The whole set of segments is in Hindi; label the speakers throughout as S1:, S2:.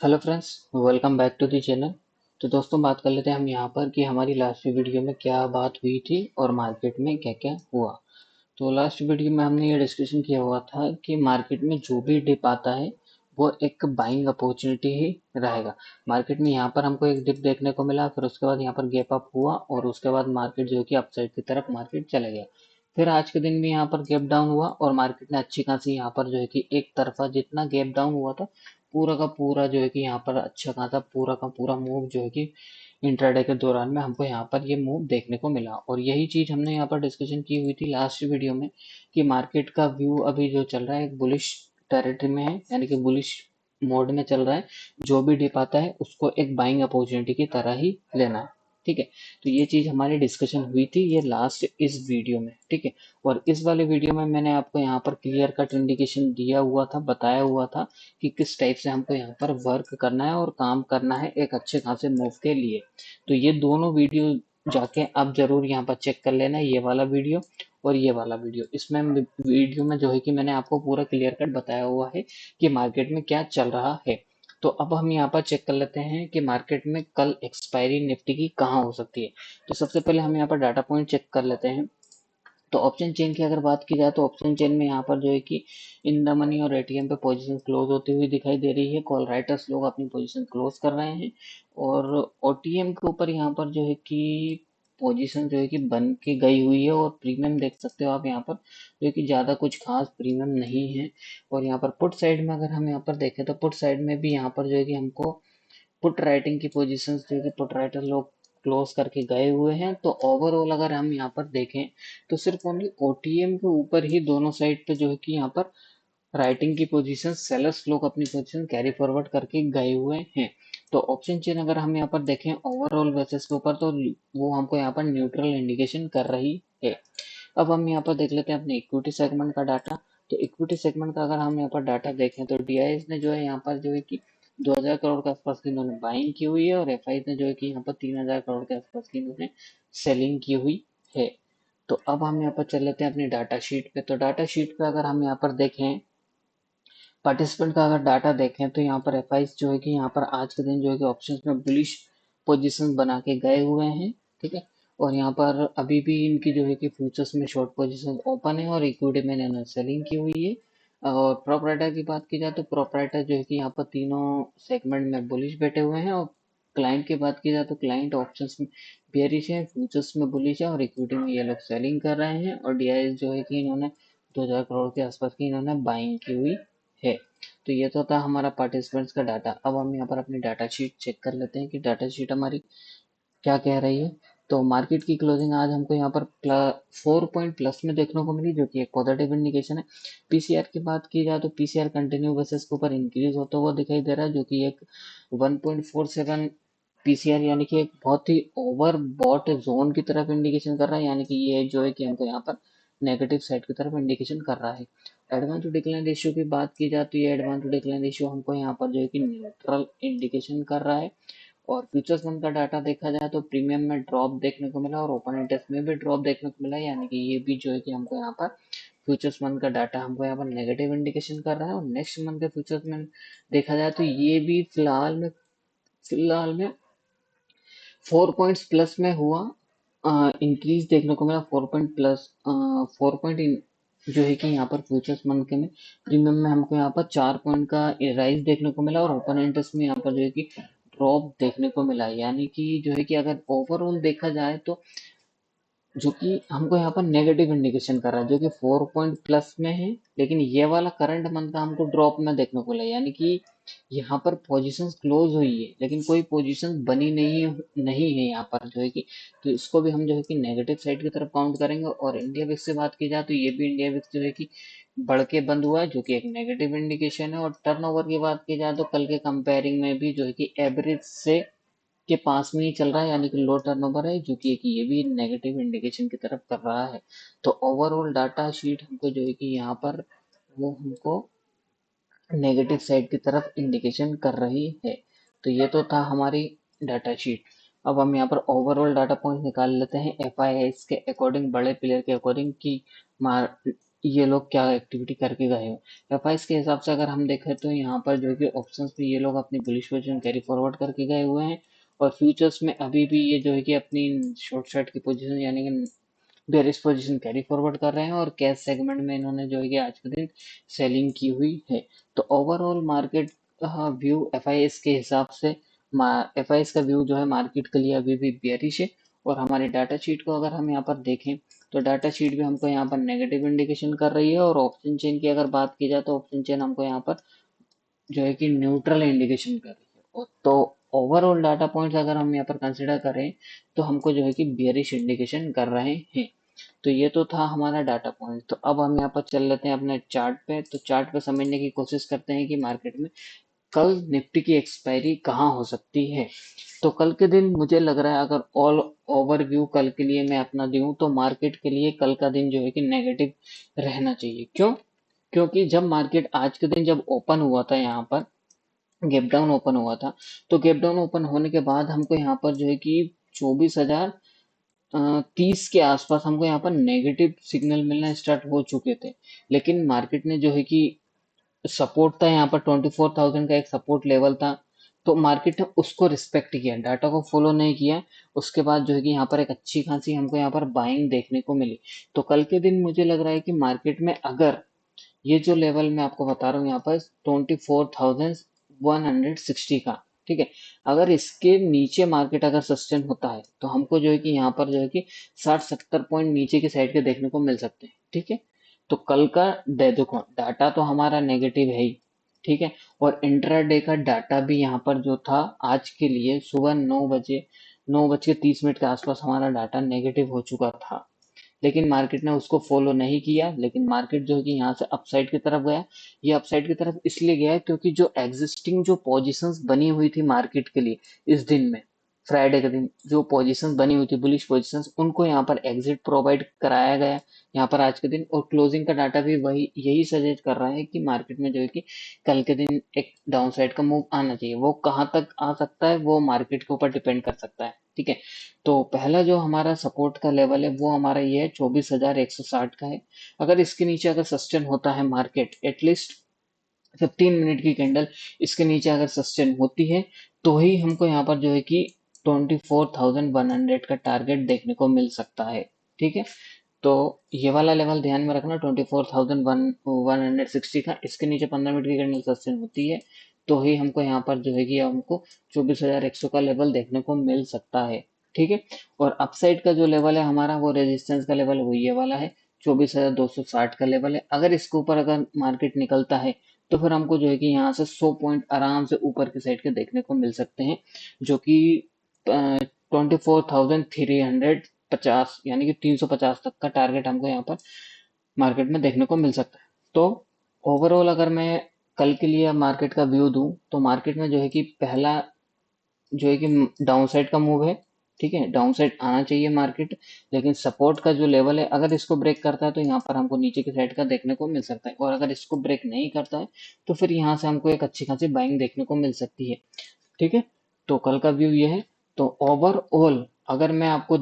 S1: Hello friends, welcome back to the channel. तो दोस्तों, बात कर लेते हैं हम यहाँ पर कि हमारी लास्ट वीडियो में क्या बात हुई थी और मार्केट में क्या क्या हुआ। तो लास्ट वीडियो में हमने ये डिस्कशन किया हुआ था कि मार्केट में जो भी डिप आता है वो एक बाइंग अपॉर्चुनिटी ही रहेगा। मार्केट में यहाँ पर हमको एक डिप देखने को मिला, फिर उसके बाद यहाँ पर गैप अप हुआ और उसके बाद मार्केट जो है कि अपसाइड की तरफ मार्केट चला गया। फिर आज के दिन भी यहाँ पर गैप डाउन हुआ और मार्केट ने अच्छी खासी यहाँ पर जो है कि एक तरफा जितना गैप डाउन हुआ था पूरा का पूरा जो है कि यहाँ पर अच्छा खासा पूरा का पूरा मूव जो है कि इंट्राडे के दौरान में हमको यहाँ पर ये मूव देखने को मिला। और यही चीज हमने यहाँ पर डिस्कशन की हुई थी लास्ट वीडियो में कि मार्केट का व्यू अभी जो चल रहा है एक बुलिश टेरिटरी में है, यानी कि बुलिश मोड में चल रहा है। जो भी डिप आता है उसको एक बाइंग अपॉर्चुनिटी की तरह ही लेना है। ठीक है। तो ये चीज हमारी डिस्कशन हुई थी ये लास्ट इस वीडियो में। ठीक है। और इस वाले वीडियो में मैंने आपको यहाँ पर क्लियर कट इंडिकेशन दिया हुआ था, बताया हुआ था कि किस टाइप से हमको यहाँ पर वर्क करना है और काम करना है एक अच्छे खासे मूव के लिए। तो ये दोनों वीडियो जाके आप जरूर यहाँ पर चेक कर लेना, ये वाला वीडियो और ये वाला वीडियो। इसमें वीडियो में जो है कि मैंने आपको पूरा क्लियर कट बताया हुआ है कि मार्केट में क्या चल रहा है। तो अब हम यहाँ पर चेक कर लेते हैं कि मार्केट में कल एक्सपायरी निफ्टी की कहाँ हो सकती है। तो सबसे पहले हम यहाँ पर डाटा पॉइंट चेक कर लेते हैं। तो ऑप्शन चेन की अगर बात की जाए तो ऑप्शन चेन में यहाँ पर जो है कि इन द मनी और एटीएम पे पोजीशन क्लोज होती हुई दिखाई दे रही है। कॉल राइटर्स लोग अपनी पोजीशन क्लोज कर रहे हैं और ओटीएम के ऊपर यहाँ पर जो है कि पोजीशन जो है कि बन के गई हुई है। और प्रीमियम देख सकते हो आप यहाँ पर जो है कि ज़्यादा कुछ खास प्रीमियम नहीं है। और यहाँ पर पुट साइड में अगर हम यहाँ पर देखें तो पुट साइड में भी यहाँ पर जो है कि हमको पुट राइटिंग की पोजीशंस जो है कि पुट राइटर लोग क्लोज करके गए हुए हैं। तो ओवरऑल अगर हम यहाँ पर देखें तो सिर्फ ओनली ओटीएम के ऊपर ही दोनों साइड पे जो है कि यहाँ पर राइटिंग की पोजीशन सेलर्स लोग अपनी पोजीशन कैरी फॉरवर्ड करके गए हुए हैं। तो ऑप्शन चेन अगर हम यहाँ पर देखें ओवरऑल बेसिस के ऊपर तो वो हमको यहाँ पर न्यूट्रल इंडिकेशन कर रही है। अब हम यहाँ पर देख लेते हैं अपने इक्विटी सेगमेंट का डाटा। तो इक्विटी सेगमेंट का अगर हम यहाँ पर डाटा देखें तो डीआईएस ने जो है यहाँ पर जो है कि 2000 करोड़ के आसपास की इन्होंने बाइंग की हुई है और एफआई ने जो है कि यहाँ पर 3000 करोड़ के आसपास की इन्होंने सेलिंग की हुई है। तो अब हम यहाँ पर चल लेते हैं अपनी डाटा शीट पे। तो डाटा शीट पे अगर हम यहाँ पर देखें पार्टिसिपेंट का अगर डाटा देखें तो यहाँ पर एफ जो है कि यहाँ पर आज के दिन जो है कि ऑप्शंस में बुलिश पोजीशन बना के गए हुए हैं। ठीक है। और यहाँ पर अभी भी इनकी जो है कि फ्यूचर्स में शॉर्ट पोजीशन ओपन है और इक्विटी में इन्होंने सेलिंग की हुई है। और प्रोपराइटर की बात की जाए तो प्रोपराइटर जो है कि यहाँ पर तीनों सेगमेंट में बुलिश बैठे हुए हैं। और क्लाइंट की बात की जाए तो क्लाइंट ऑप्शंस में बेयरिश है, फ्यूचर्स में बुलिश है और इक्विटी में ये लोग सेलिंग कर रहे हैं। और डीआईएस जो है कि इन्होंने 2000 करोड़ के आसपास की इन्होंने बाइंग की हुई है। तो ये तो था हमारा पार्टिसिपेंट्स का डाटा। अब हम यहाँ पर अपनी डाटा शीट चेक कर लेते हैं कि डाटा शीट हमारी क्या कह रही है। तो मार्केट की क्लोजिंग आज हमको यहाँ पर 4 पॉइंट प्लस में देखने को मिली, जो कि एक पॉजिटिव इंडिकेशन है। पीसीआर की बात की जाए तो पीसीआर कंटिन्यू बेसिस के ऊपर इंक्रीज होता हुआ दिखाई दे रहा है, जो कि एक 1.47 पीसीआर यानी कि एक बहुत ही ओवर बॉट जोन की तरफ इंडिकेशन कर रहा है। यानी कि ये जो है कि हमको यहाँ पर नेगेटिव साइड की तरफ इंडिकेशन कर रहा है। एडवांस टू डिक्लाइन रेशियो की बात की जाए तो ये एडवांस टू डिक्लाइन रेशियो हमको यहाँ पर जो है कि न्यूट्रल इंडिकेशन कर रहा है। और फ्यूचर्स मंथ का डाटा देखा जाए तो प्रीमियम में ड्रॉप देखने को मिला और ओपन इंटरेस्ट में भी ड्रॉप देखने को मिला। यानी कि ये भी जो है कि हमको यहाँ पर फ्यूचर्स मंथ का डाटा हमको यहाँ पर नेगेटिव इंडिकेशन कर रहा है। और नेक्स्ट मंथ के फ्यूचर्स में देखा जाए तो ये भी फिलहाल में 4 पॉइंट्स प्लस में हुआ इंक्रीज देखने को मिला। 4 पॉइंट प्लस 4 पॉइंट जो है कि यहाँ पर फ्यूचर्स मंथ के में प्रीमियम में हमको यहाँ पर 4 पॉइंट का राइज देखने को मिला और ओपन इंटरेस्ट में यहाँ पर जो है कि ड्रॉप देखने को मिला। यानी कि जो है कि अगर ओवरऑल देखा जाए तो जो कि हमको यहाँ पर नेगेटिव इंडिकेशन कर रहा है, जो कि 4 पॉइंट प्लस में है। लेकिन ये वाला करंट मंथ का हमको ड्रॉप में देखने को मिला। यानी कि यहाँ पर पोजीशंस क्लोज हुई है लेकिन कोई पोजीशन बनी नहीं है यहाँ पर जो है कि। तो इसको भी हम जो है कि नेगेटिव साइड की तरफ काउंट करेंगे। और इंडिया विक्स से बात की जाए तो ये भी इंडिया विक्स जो है कि बढ़ के बंद हुआ है, जो कि एक नेगेटिव इंडिकेशन है। और टर्नओवर की बात की जाए तो कल के कंपेयरिंग में भी जो है कि एवरेज से के पास में ही चल रहा है, यानी कि लो टर्नओवर है, जो कि एक ये भी नेगेटिव इंडिकेशन की तरफ कर रहा है। तो ओवरऑल डाटा शीट हमको जो है कि यहाँ पर वो हमको नेगेटिव साइड की तरफ इंडिकेशन कर रही है। तो ये तो था हमारी डाटा शीट। अब हम यहाँ पर ओवरऑल डाटा पॉइंट निकाल लेते हैं एफ के अकॉर्डिंग, बड़े प्लेयर के अकॉर्डिंग की ये लोग क्या एक्टिविटी करके गए हो। एफआईएस के हिसाब से अगर हम देखें तो यहाँ पर जो है कि ऑप्शंस में ये लोग अपनी बुलिश पोजीशन कैरी फॉरवर्ड करके गए हुए हैं, और फ्यूचर्स में अभी भी ये जो है कि अपनी शॉर्ट शॉर्ट की पोजीशन यानी कि बेरिश पोजीशन कैरी फॉरवर्ड कर रहे हैं, और कैश सेगमेंट में इन्होंने जो है कि आज के दिन सेलिंग की हुई है। तो ओवरऑल मार्केट व्यू एफआईएस के हिसाब से, एफआईएस का व्यू जो है मार्केट के लिए अभी भी बेरिश है। और हमारे डाटा शीट को अगर हम यहाँ पर देखें तो डाटा शीट भी हमको यहाँ पर नेगेटिव इंडिकेशन कर रही है, और ऑप्शन चेन की अगर बात की जाए तो ऑप्शन चेन हमको यहाँ पर जो है कि न्यूट्रल इंडिकेशन कर रही है। तो ओवरऑल डाटा पॉइंट्स अगर हम यहाँ पर कंसिडर करें तो हमको जो है कि बेरिश इंडिकेशन कर रहे हैं। तो ये तो था हमारा डाटा पॉइंट। तो अब हम यहाँ पर चल लेते हैं अपने चार्ट पे। तो चार्ट पे समझने की कोशिश करते हैं कि मार्केट में कल निफ्टी की एक्सपायरी कहाँ हो सकती है। तो कल के दिन मुझे लग रहा है, अगर ऑल ओवरव्यू कल के लिए मैं अपना दूं, तो मार्केट के लिए कल का दिन जो है कि नेगेटिव रहना चाहिए। क्यों? क्योंकि जब मार्केट आज के दिन जब ओपन हुआ था, यहाँ पर गैप डाउन ओपन हुआ था, तो गैप डाउन ओपन होने के बाद हमको यहाँ पर जो है कि 24,030 के आसपास हमको यहाँ पर नेगेटिव सिग्नल मिलना स्टार्ट हो चुके थे। लेकिन मार्केट ने जो है कि सपोर्ट था यहाँ पर 24,000 का एक सपोर्ट लेवल था, तो मार्केट ने उसको रिस्पेक्ट किया, डाटा को फॉलो नहीं किया। उसके बाद जो है कि यहाँ पर एक अच्छी खासी हमको यहाँ पर बाइंग देखने को मिली। तो कल के दिन मुझे लग रहा है कि मार्केट में अगर ये जो लेवल मैं आपको बता रहा हूँ यहाँ पर 24,160 का, ठीक है, अगर इसके नीचे मार्केट अगर सस्टेन होता है तो हमको जो है कि यहाँ पर जो है कि 60-70 पॉइंट नीचे की साइड के देखने को मिल सकते हैं। ठीक है, तो कल का देखो डाटा तो हमारा नेगेटिव है ही, ठीक है, और इंट्राडे का डाटा भी यहाँ पर जो था आज के लिए सुबह 9 बजे 9:30 के आसपास हमारा डाटा नेगेटिव हो चुका था। लेकिन मार्केट ने उसको फॉलो नहीं किया, लेकिन मार्केट जो है कि यहाँ से अपसाइड की तरफ गया। ये अपसाइड की तरफ इसलिए गया क्योंकि जो एग्जिस्टिंग जो पोजीशंस बनी हुई थी मार्केट के लिए इस दिन में, फ्राइडे के दिन जो पोजीशंस बनी हुई थी बुलिश पोजीशंस, उनको यहाँ पर एग्जिट प्रोवाइड कराया गया यहाँ पर आज के दिन। और क्लोजिंग का डाटा भी वही यही सजेस्ट कर रहा है कि मार्केट में जो है कि कल के दिन एक डाउन साइड का मूव आना चाहिए। वो कहाँ तक आ सकता है वो मार्केट के ऊपर डिपेंड कर सकता है। ठीक है, तो पहला जो हमारा सपोर्ट का लेवल है वो हमारा ये है 24,160 का है। अगर इसके नीचे अगर सस्टेन होता है मार्केट, एटलीस्ट 15 मिनट की कैंडल इसके नीचे अगर सस्टेन होती है, तो ही हमको यहाँ पर जो है कि 24,100 का टारगेट देखने को मिल सकता है। ठीक है, तो ये वाला लेवल ध्यान में रखना 24,160 का। इसके नीचे 15 मिनट की कैंडल सस्टेन होती है तो ही हमको यहाँ पर जो है कि हमको 24,100 का लेवल देखने को मिल सकता है। ठीक है, और अपसाइड का जो लेवल है हमारा वो रेजिस्टेंस का लेवल वो ये वाला है 24,260 का लेवल है। अगर इसके ऊपर अगर मार्केट निकलता है तो फिर हमको जो है कि यहाँ से 100 पॉइंट आराम से ऊपर की साइड के देखने को मिल सकते हैं, जो कि 24,350 यानी कि 350 तक का टारगेट हमको यहाँ पर मार्केट में देखने को मिल सकता है। तो ओवरऑल अगर मैं कल के लिए मार्केट का व्यू दूं तो मार्केट में जो है कि पहला जो है कि डाउन साइड का मूव है। ठीक है, डाउन साइड आना चाहिए मार्केट, लेकिन सपोर्ट का जो लेवल है अगर इसको ब्रेक करता है तो यहाँ पर हमको नीचे की साइड का देखने को मिल सकता है, और अगर इसको ब्रेक नहीं करता है तो फिर यहाँ से हमको एक अच्छी खासी बाइंग देखने को मिल सकती है। ठीक है, तो कल का व्यू ये है। तो ओवरऑल अगर मैं आपको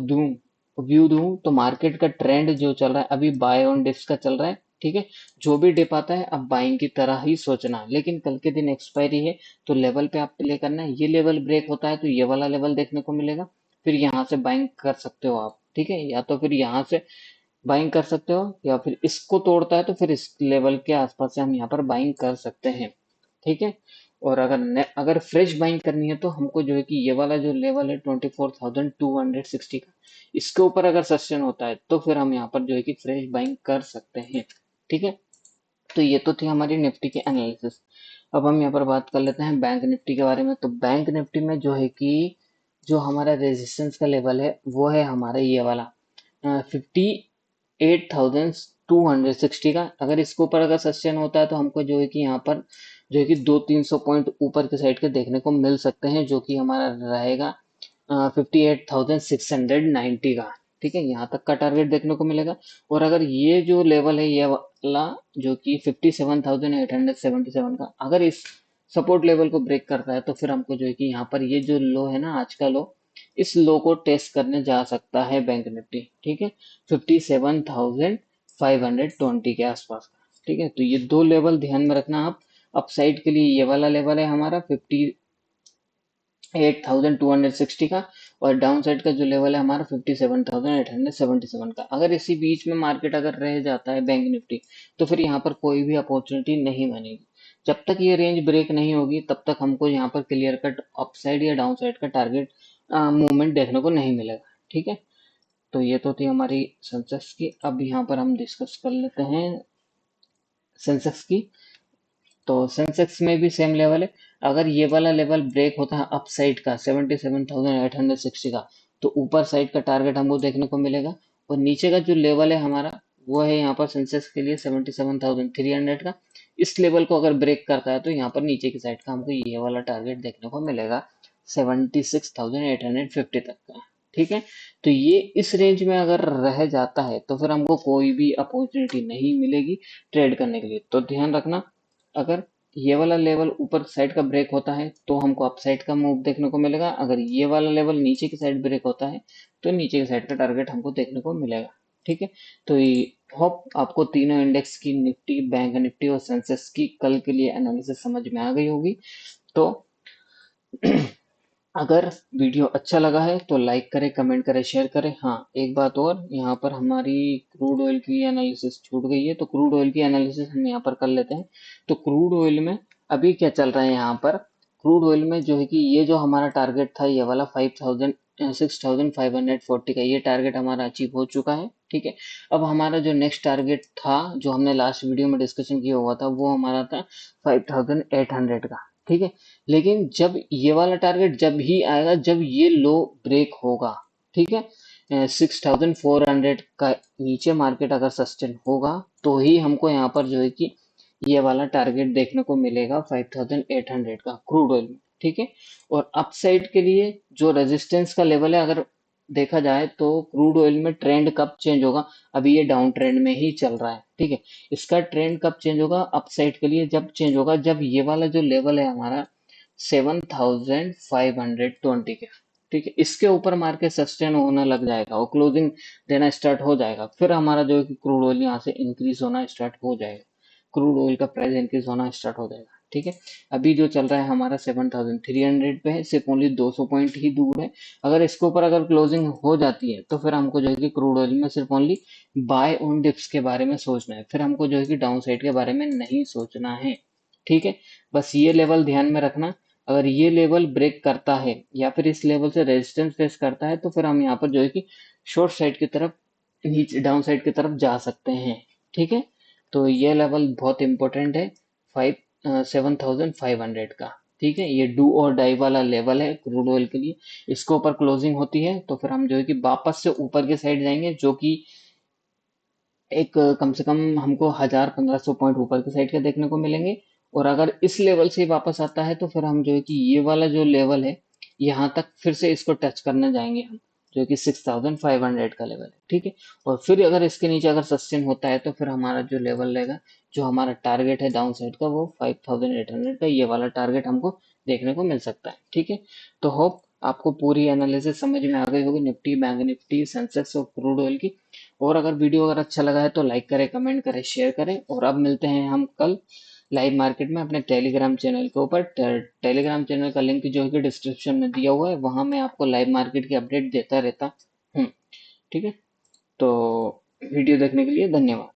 S1: व्यू दूं तो मार्केट का ट्रेंड जो चल रहा है अभी बाय ऑन डिप्स का चल रहा है। ठीक है, जो भी डिप आता है अब बाइंग की तरह ही सोचना, लेकिन कल के दिन एक्सपायरी है तो लेवल पे आप प्ले करना है। ये लेवल ब्रेक होता है तो ये वाला लेवल देखने को मिलेगा, फिर यहाँ से बाइंग कर सकते हो आप। ठीक है, या तो फिर यहाँ से बाइंग कर सकते हो, या फिर इसको तोड़ता है तो फिर इस लेवल के आसपास से हम यहाँ पर बाइंग कर सकते हैं। ठीक है, और अगर फ्रेश बाइंग करनी है तो हमको जो है कि ये वाला जो लेवल है 24,260 का, इसके ऊपर अगर सस्टेन होता है तो फिर हम यहाँ पर जो है कि फ्रेश बाइंग कर सकते हैं। ठीक है, तो ये तो थी हमारी निफ्टी की एनालिसिस। अब हम यहाँ पर बात कर लेते हैं बैंक निफ्टी के बारे में। तो बैंक निफ्टी में जो है कि जो हमारा रेजिस्टेंस का लेवल है वो है हमारा ये वाला 58,260 का। अगर इसके ऊपर अगर सस्टेन होता है तो हमको जो है कि यहाँ पर जो है कि 200-300 पॉइंट ऊपर के साइड के देखने को मिल सकते हैं, जो कि हमारा रहेगा 58,690 का। ठीक है, यहाँ तक का टारगेट देखने को मिलेगा। और अगर ये जो लेवल है ये वाला जो कि 57,877 का, अगर इस सपोर्ट लेवल को ब्रेक करता है तो फिर हमको जो है कि यहाँ पर ये जो लो है ना आज का लो, इस लो को टेस्ट करने जा सकता है बैंक निफ्टी। ठीक है, 57,000 520 के आसपास का। ठीक है, तो ये दो लेवल ध्यान में रखना आप। अपसाइड के लिए ये वाला लेवल है हमारा 58,260 का, और डाउन साइड का जो लेवल है हमारा 57,877 का। अगर इसी बीच में मार्केट अगर रह जाता है बैंक निफ्टी, तो फिर यहाँ पर कोई भी अपॉर्चुनिटी नहीं बनेगी। जब तक ये रेंज ब्रेक नहीं होगी तब तक हमको यहाँ पर क्लियर कट अपसाइड या डाउन साइड का टारगेट मूवमेंट देखने को नहीं मिलेगा। ठीक है, तो ये तो थी हमारी सेंसेक्स की। अब यहाँ पर हम डिस्कस कर लेते हैं सेंसेक्स की। तो सेंसेक्स में भी सेम लेवल है। अगर ये वाला लेवल ब्रेक होता है अप साइड का 77,860 का, तो ऊपर साइड का टारगेट हमको देखने को मिलेगा। और नीचे का जो लेवल है हमारा, वो है यहाँ पर सेंसेक्स के लिए 77,300 का। इस लेवल को अगर ब्रेक करता है तो यहाँ पर नीचे की साइड का हमको ये वाला टारगेट देखने को मिलेगा 76,850 तक का। ठीक है, तो ये इस रेंज में अगर रह जाता है तो फिर हमको कोई भी अपॉर्चुनिटी नहीं मिलेगी ट्रेड करने के लिए। तो ध्यान रखना, अगर ये वाला लेवल ऊपर साइड का ब्रेक होता है तो हमको अप साइड का मूव देखने को मिलेगा। अगर ये वाला लेवल नीचे की साइड ब्रेक होता है तो नीचे की साइड का टारगेट हमको देखने को मिलेगा। ठीक है, तो होप आपको तीनों इंडेक्स की, निफ्टी, बैंक निफ्टी और सेंसेक्स की कल के लिए एनालिसिस समझ में आ गई होगी। तो अगर वीडियो अच्छा लगा है तो लाइक करें, कमेंट करें, शेयर करें। हाँ, एक बात और, यहाँ पर हमारी क्रूड ऑयल की एनालिसिस छूट गई है, तो क्रूड ऑयल की एनालिसिस हम यहाँ पर कर लेते हैं। तो क्रूड ऑयल में अभी क्या चल रहा है यहाँ पर, क्रूड ऑयल में जो है कि ये जो हमारा टारगेट था, ये वाला 6,540 का, ये टारगेट हमारा अचीव हो चुका है। ठीक है, अब हमारा जो नेक्स्ट टारगेट था, जो हमने लास्ट वीडियो में डिस्कशन किया हुआ था, वो हमारा था 5,800 का। ठीक है, लेकिन जब ये वाला टारगेट जब ही आएगा जब ये लो ब्रेक होगा। ठीक है, 6,400 का नीचे मार्केट अगर सस्टेन होगा तो ही हमको यहाँ पर जो है कि ये वाला टारगेट देखने को मिलेगा 5,800 का क्रूड ऑयल में। ठीक है, और अपसाइड के लिए जो रेजिस्टेंस का लेवल है, अगर देखा जाए तो क्रूड ऑयल में ट्रेंड कब चेंज होगा, अभी ये डाउन ट्रेंड में ही चल रहा है। ठीक है, इसका ट्रेंड कब चेंज होगा अपसाइड के लिए, जब चेंज होगा जब ये वाला जो लेवल है हमारा 7,520 के, ठीक है, इसके ऊपर मार्केट सस्टेन होना लग जाएगा और क्लोजिंग देना स्टार्ट हो जाएगा, फिर हमारा जो है कि क्रूड ऑयल यहाँ से इंक्रीज होना स्टार्ट हो जाएगा, क्रूड ऑयल का प्राइस इंक्रीज होना स्टार्ट हो जाएगा। ठीक है, अभी जो चल रहा है हमारा 7,300 पे है, सिर्फ ओनली 200 पॉइंट ही दूर है। अगर इसके ऊपर अगर क्लोजिंग हो जाती है तो फिर हमको जो है कि क्रूड ऑयल में सिर्फ ओनली बाय ऑन डिप्स के बारे में सोचना है, फिर हमको जो है कि डाउन साइड के बारे में नहीं सोचना है। ठीक है, बस ये लेवल ध्यान में रखना। अगर ये लेवल ब्रेक करता है या फिर इस लेवल से रेजिस्टेंस फेस करता है तो फिर हम यहाँ पर जो है कि शॉर्ट साइड की तरफ, नीचे डाउन साइड की तरफ जा सकते हैं। ठीक है, तो ये लेवल बहुत इंपॉर्टेंट है, 7,500 का। ठीक है, ये डू और डाई वाला लेवल है क्रूड ऑयल के लिए। इसके ऊपर क्लोजिंग होती है तो फिर हम जो है कि वापस से ऊपर के साइड जाएंगे, जो कि एक कम से कम हमको 1,000-1,500 पॉइंट ऊपर की साइड के देखने को मिलेंगे। और अगर इस लेवल से वापस आता है तो फिर हम जो है कि ये वाला जो लेवल है, यहाँ तक फिर से इसको टच करने जाएंगे हम, जो कि 6,500 का लेवल है। ठीक है, और फिर अगर इसके नीचे अगर सस्टेन होता है तो फिर हमारा जो लेवल रहेगा, जो हमारा टारगेट है डाउन साइड का, वो 5,800 का, ये वाला टारगेट हमको देखने को मिल सकता है। ठीक है, तो होप आपको पूरी एनालिसिस समझ में आ गई होगी निफ्टी, बैंक निफ्टी, सेंसेक्स और क्रूड ऑयल की। और अगर वीडियो अगर अच्छा लगा है तो लाइक करें, कमेंट करें, शेयर करें। और अब मिलते हैं हम कल लाइव मार्केट में अपने टेलीग्राम चैनल के ऊपर। टेलीग्राम चैनल का लिंक जो है कि डिस्क्रिप्शन में दिया हुआ है, वहां मैं आपको लाइव मार्केट की अपडेट देता रहता हूँ। ठीक है, तो वीडियो देखने के लिए धन्यवाद।